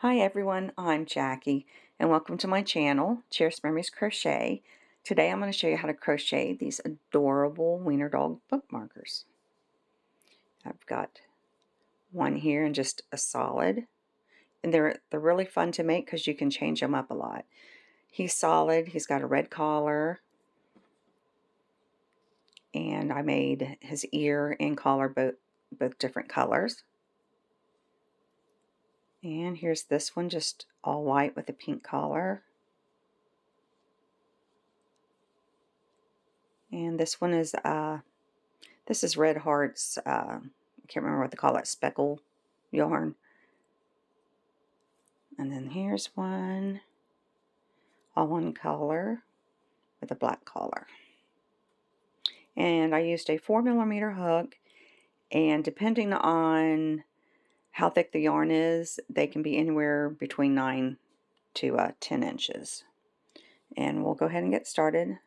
Hi everyone, I'm Jackie and welcome to my channel, Cheers Memories Crochet. Today I'm going to show you how to crochet these adorable Wiener Dog bookmarkers. I've got one here and just a solid, and they're really fun to make because you can change them up a lot. He's solid, he's got a red collar, and I made his ear and collar both different colors. And here's this one, just all white with a pink collar. And this one is this is Red Heart's, I can't remember what they call it, speckle yarn. And then here's one, all one color with a black collar. And I used a 4mm hook, and depending on how thick the yarn is, they can be anywhere between 9 to 10 inches. And we'll go ahead and get started.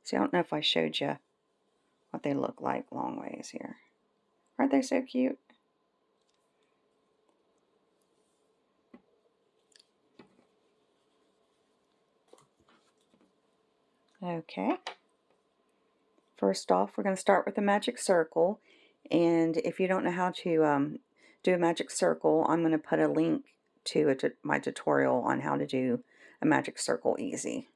See, I don't know if I showed you what they look like long ways here. Aren't they so cute? Okay. First off, we're going to start with a magic circle, and if you don't know how to do a magic circle, I'm going to put a link to my tutorial on how to do a magic circle easy.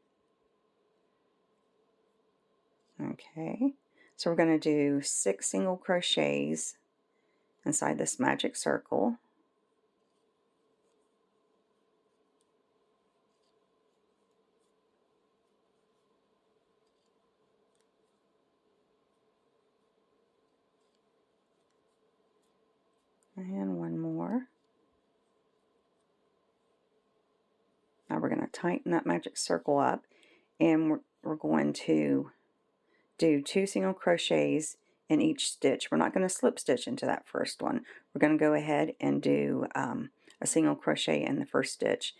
Okay, so we're going to do 6 single crochets inside this magic circle. And one more. Now we're going to tighten that magic circle up, and we're going to do 2 single crochets in each stitch. We're not going to slip stitch into that first one. We're going to go ahead and do a single crochet in the first stitch.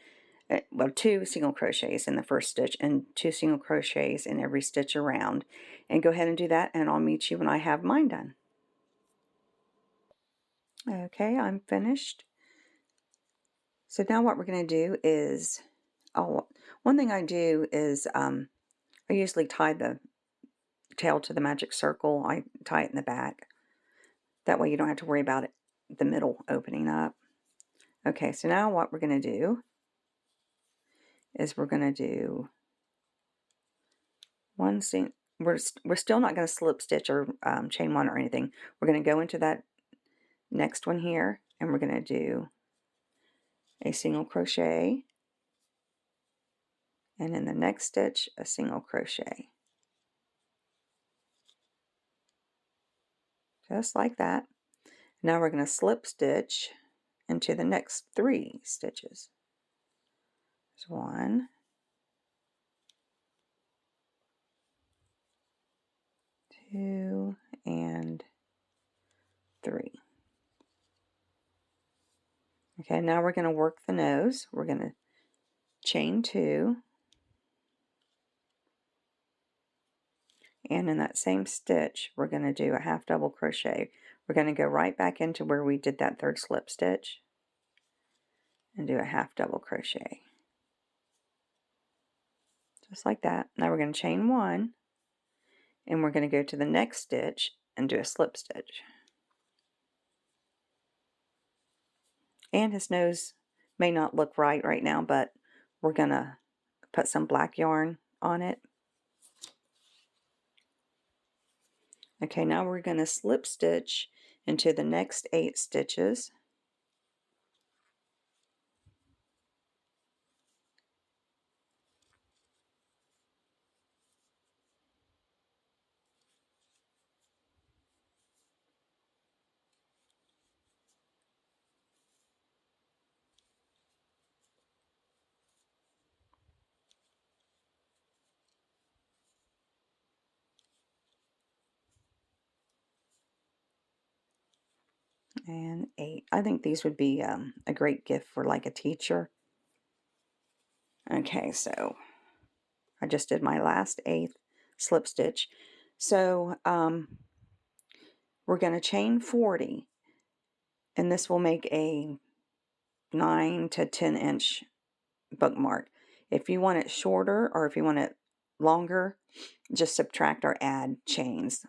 Well, 2 single crochets in the first stitch and 2 single crochets in every stitch around. And go ahead and do that, and I'll meet you when I have mine done. Okay, I'm finished. So now what we're going to do is, one thing I do is I usually tie the tail to the magic circle. I tie it in the back. That way you don't have to worry about it, the middle opening up. Okay, so now what we're going to do is we're going to do one single. We're still not going to slip stitch or chain one or anything. We're going to go into that next one here, and we're going to do a single crochet, and in the next stitch a single crochet, just like that. Now we're going to slip stitch into the next 3 stitches. There's 1, 2, and 3. Okay, now we're going to work the nose. We're going to chain 2, and in that same stitch we're going to do a half double crochet. We're going to go right back into where we did that 3rd slip stitch and do a half double crochet, just like that. Now we're going to chain 1, and we're going to go to the next stitch and do a slip stitch. And his nose may not look right now, but we're going to put some black yarn on it. Okay, now we're going to slip stitch into the next 8 stitches. And 8. I think these would be a great gift for like a teacher. Okay, so I just did my last 8th slip stitch. So we're going to chain 40, and this will make a 9 to 10 inch bookmark. If you want it shorter or if you want it longer, just subtract or add chains,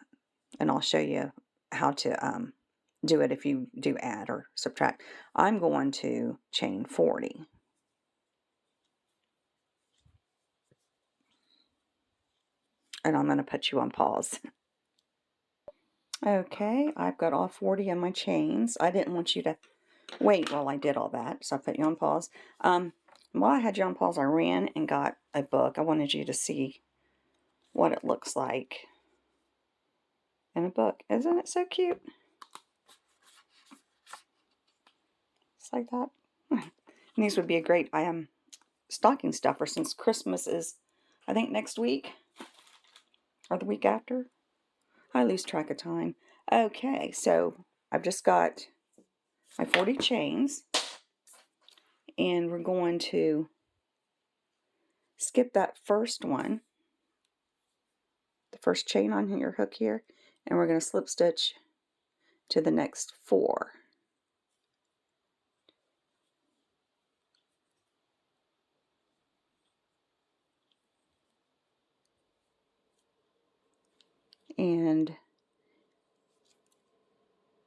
and I'll show you how to do it if you do add or subtract. I'm going to chain 40. And I'm going to put you on pause. Okay, I've got all 40 of my chains. I didn't want you to wait while I did all that, so I put you on pause. While I had you on pause, I ran and got a book. I wanted you to see what it looks like in a book. Isn't it so cute? Just like that. And these would be a great stocking stuffer since Christmas is, I think, next week or the week after. I lose track of time. Okay, so I've just got my 40 chains, and we're going to skip that first one, the first chain on your hook here, and we're going to slip stitch to the next 4. And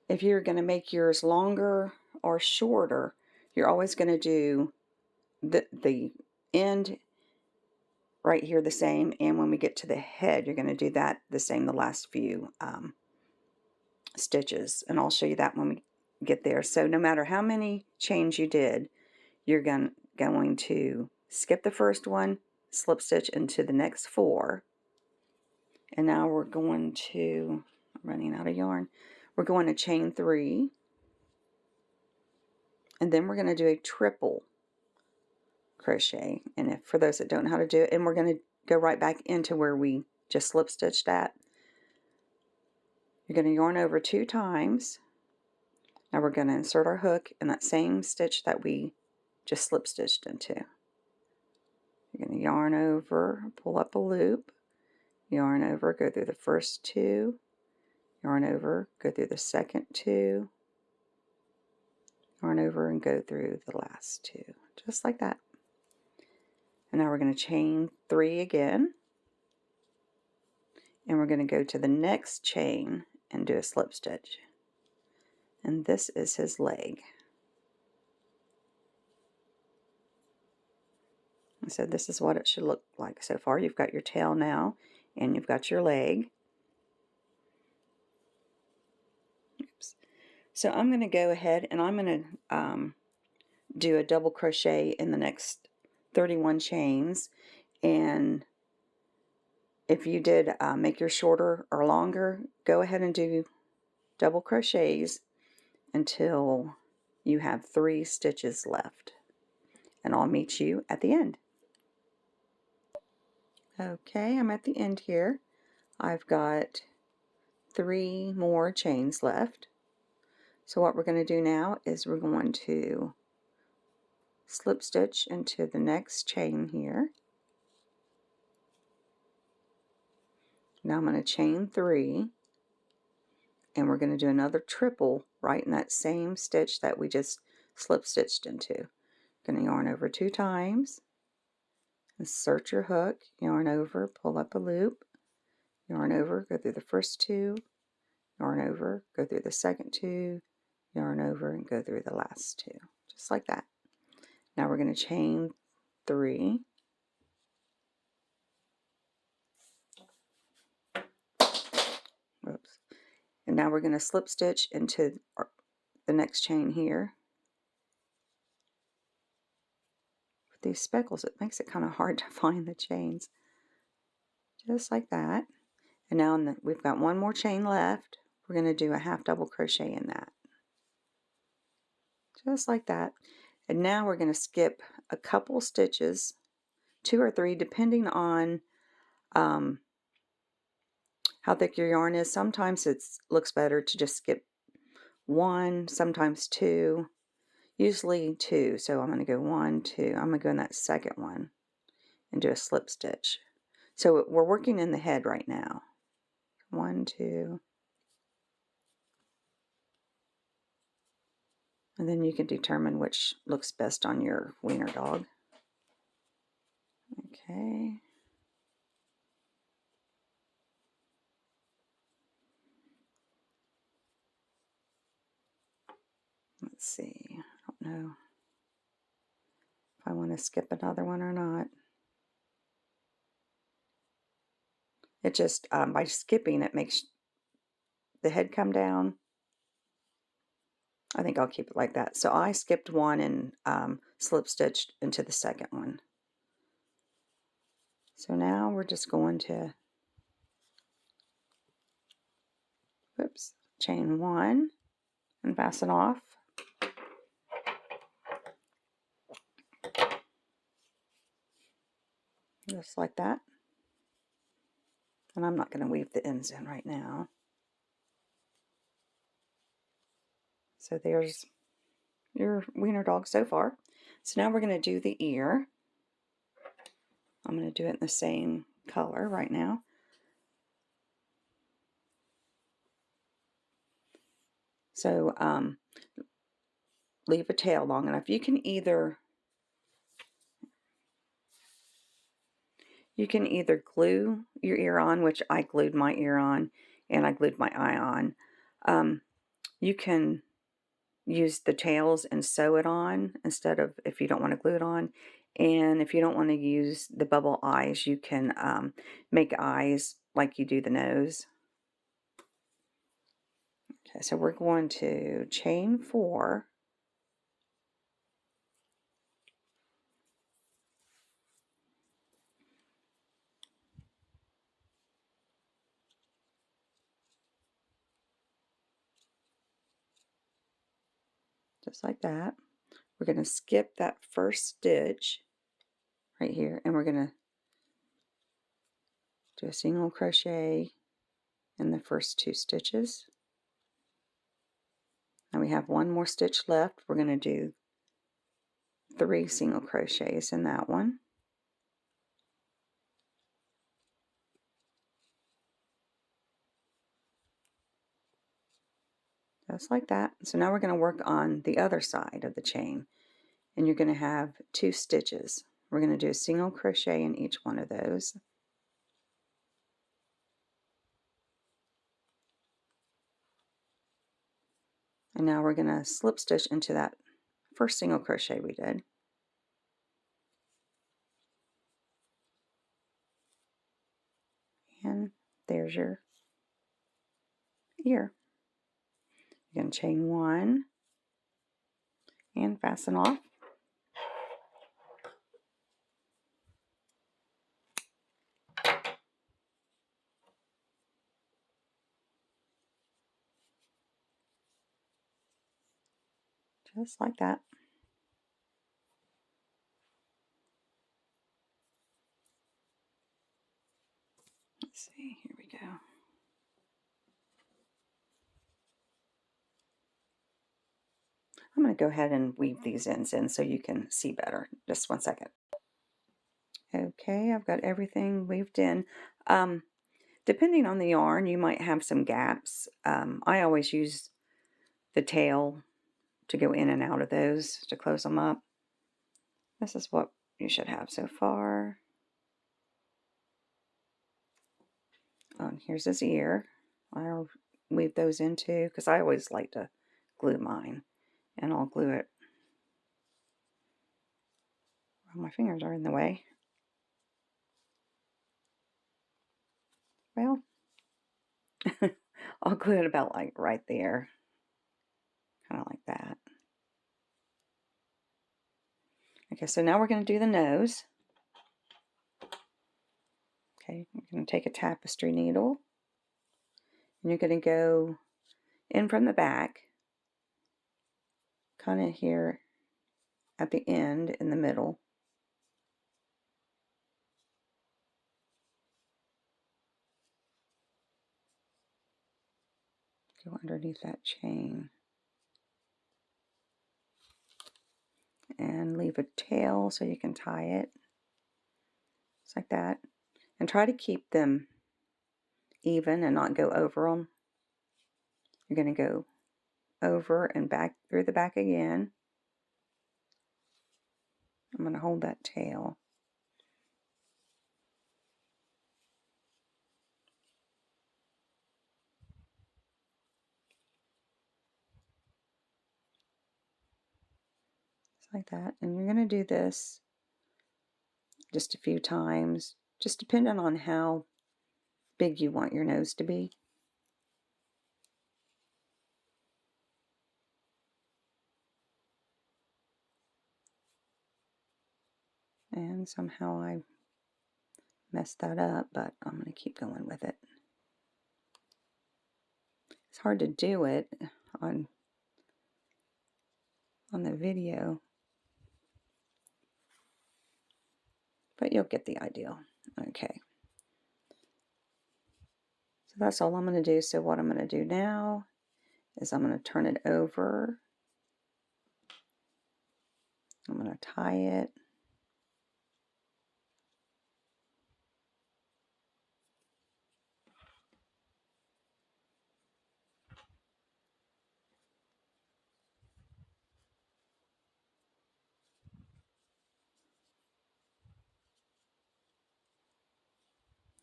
if you're going to make yours longer or shorter, you're always going to do the end right here the same, and when we get to the head, you're going to do that the same, the last few stitches, and I'll show you that when we get there. So no matter how many chains you did, you're going to skip the first one, slip stitch into the next 4, and now we're going to, I'm running out of yarn, we're going to chain 3, and then we're going to do a triple crochet. And if for those that don't know how to do it, and we're going to go right back into where we just slip stitched at. You're going to yarn over 2 times. Now we're going to insert our hook in that same stitch that we just slip stitched into. You're going to yarn over, pull up a loop, yarn over, go through the first 2, yarn over, go through the second 2, yarn over and go through the last 2, just like that. And now we're going to chain 3 again, and we're going to go to the next chain and do a slip stitch. And this is his leg. So this is what it should look like so far. You've got your tail now, and you've got your leg. Oops. So I'm going to go ahead and I'm going to do a double crochet in the next 31 chains. And if you did make yours shorter or longer, go ahead and do double crochets until you have 3 stitches left. And I'll meet you at the end. Okay, I'm at the end here. I've got 3 more chains left. So what we're going to do now is we're going to slip stitch into the next chain here. Now I'm going to chain 3, and we're going to do another triple right in that same stitch that we just slip stitched into. Going to yarn over 2 times, insert your hook, yarn over, pull up a loop, yarn over, go through the first 2, yarn over, go through the second 2, yarn over, and go through the last 2, just like that. Now we're going to chain 3. Oops. And now we're going to slip stitch into the next chain here. With these speckles, it makes it kind of hard to find the chains. Just like that. And now we've got 1 more chain left. We're going to do a half double crochet in that. Just like that. And now we're going to skip a couple stitches, 2 or 3, depending on how thick your yarn is. Sometimes it looks better to just skip 1, sometimes 2, usually 2. So I'm going to go 1, 2. I'm going to go in that second one and do a slip stitch. So we're working in the head right now. 1, 2. And then you can determine which looks best on your wiener dog. Okay. Let's see. I don't know if I want to skip another one or not. It just, by skipping, it makes the head come down. I think I'll keep it like that. So I skipped one and slip stitched into the second one. So now we're just going to, whoops, chain one and fasten off. Just like that. And I'm not going to weave the ends in right now. So there's your wiener dog so far. So now we're going to do the ear. I'm going to do it in the same color right now. So leave a tail long enough. You can either glue your ear on, which I glued my ear on, and I glued my eye on. You can use the tails and sew it on instead of, if you don't want to glue it on. And if you don't want to use the bubble eyes, you can make eyes like you do the nose. Okay, so we're going to chain 4. Just like that. We're going to skip that first stitch right here, and we're going to do a single crochet in the first 2 stitches. And we have one more stitch left. We're going to do 3 single crochets in that one. Just like that. So now we're going to work on the other side of the chain, and you're going to have 2 stitches. We're going to do a single crochet in each one of those. And now we're going to slip stitch into that first single crochet we did. And there's your ear. You're going to chain 1 and fasten off. Just like that. Let's see, here we go. I'm going to go ahead and weave these ends in so you can see better. Just one second. Okay, I've got everything weaved in. Depending on the yarn, you might have some gaps. I always use the tail to go in and out of those to close them up. This is what you should have so far. Oh, and here's his ear. I'll weave those in too, because I always like to glue mine. And I'll glue it. Oh, my fingers are in the way. Well, I'll glue it about like right there. Kind of like that. Okay, so now we're going to do the nose. Okay, you're going to take a tapestry needle, and you're going to go in from the back, kind of here at the end in the middle. Go underneath that chain. And leave a tail so you can tie it. Just like that. And try to keep them even and not go over them. You're going to go over and back through the back again. I'm going to hold that tail. Just like that. And you're going to do this just a few times, just depending on how big you want your nose to be. And somehow I messed that up, but I'm going to keep going with it. It's hard to do it on the video, but you'll get the idea. Okay. So that's all I'm going to do. So what I'm going to do now is I'm going to turn it over. I'm going to tie it.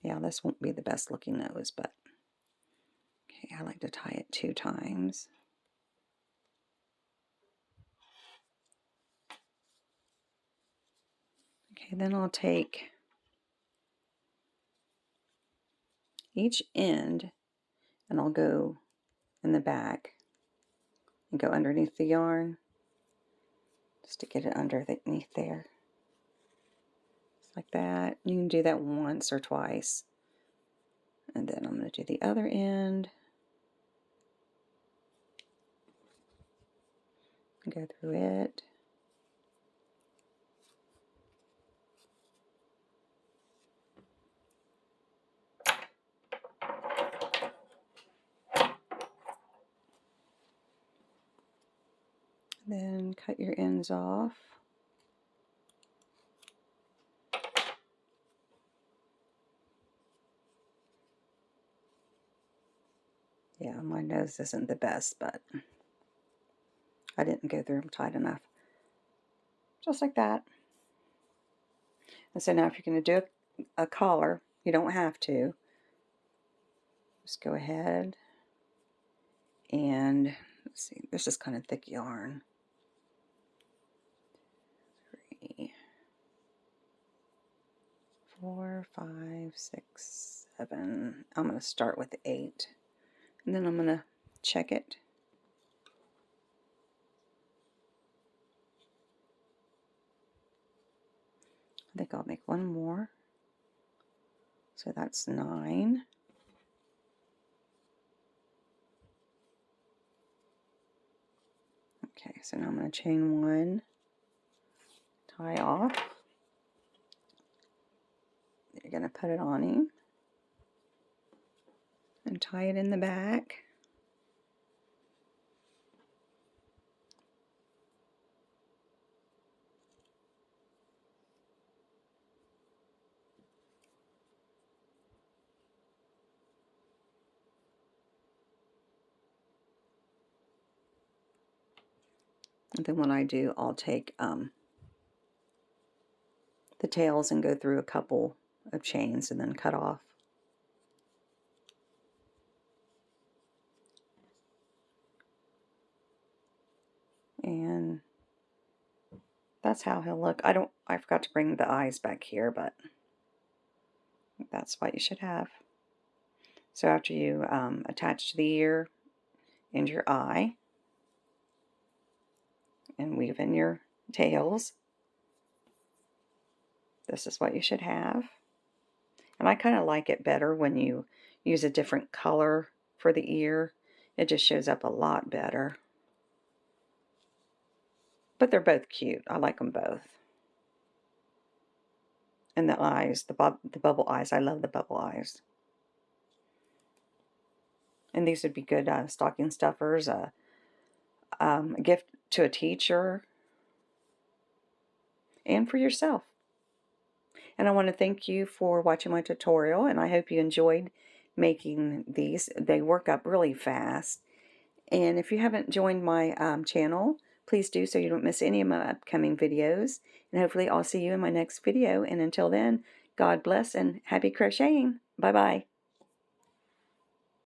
Yeah, this won't be the best looking nose, but okay, I like to tie it 2 times. Okay, then I'll take each end and I'll go in the back and go underneath the yarn just to get it underneath there. Just like that. You can do that once or twice. And then I'm going to do the other end. And go through it. Then cut your ends off. Yeah, my nose isn't the best, but I didn't go through them tight enough. Just like that. And so now if you're going to do a collar, you don't have to. Just go ahead and, let's see, this is kind of thick yarn. 3, 4, 5, 6, 7. I'm going to start with 8. And then I'm going to check it. I think I'll make one more. So that's 9. Okay, so now I'm going to chain 1, tie off. You're going to put it on him and tie it in the back. And then when I do, I'll take the tails and go through a couple of chains and then cut off. And that's how he'll look. I forgot to bring the eyes back here, but that's what you should have. So after you attach the ear and your eye and weave in your tails, this is what you should have. And I kind of like it better when you use a different color for the ear. It just shows up a lot better. But they're both cute. I like them both. And the eyes, the bubble eyes. I love the bubble eyes. And these would be good stocking stuffers, a gift to a teacher, and for yourself. And I want to thank you for watching my tutorial, and I hope you enjoyed making these. They work up really fast, And if you haven't joined my channel, please do so you don't miss any of my upcoming videos. And hopefully I'll see you in my next video. And until then, God bless and happy crocheting. Bye-bye.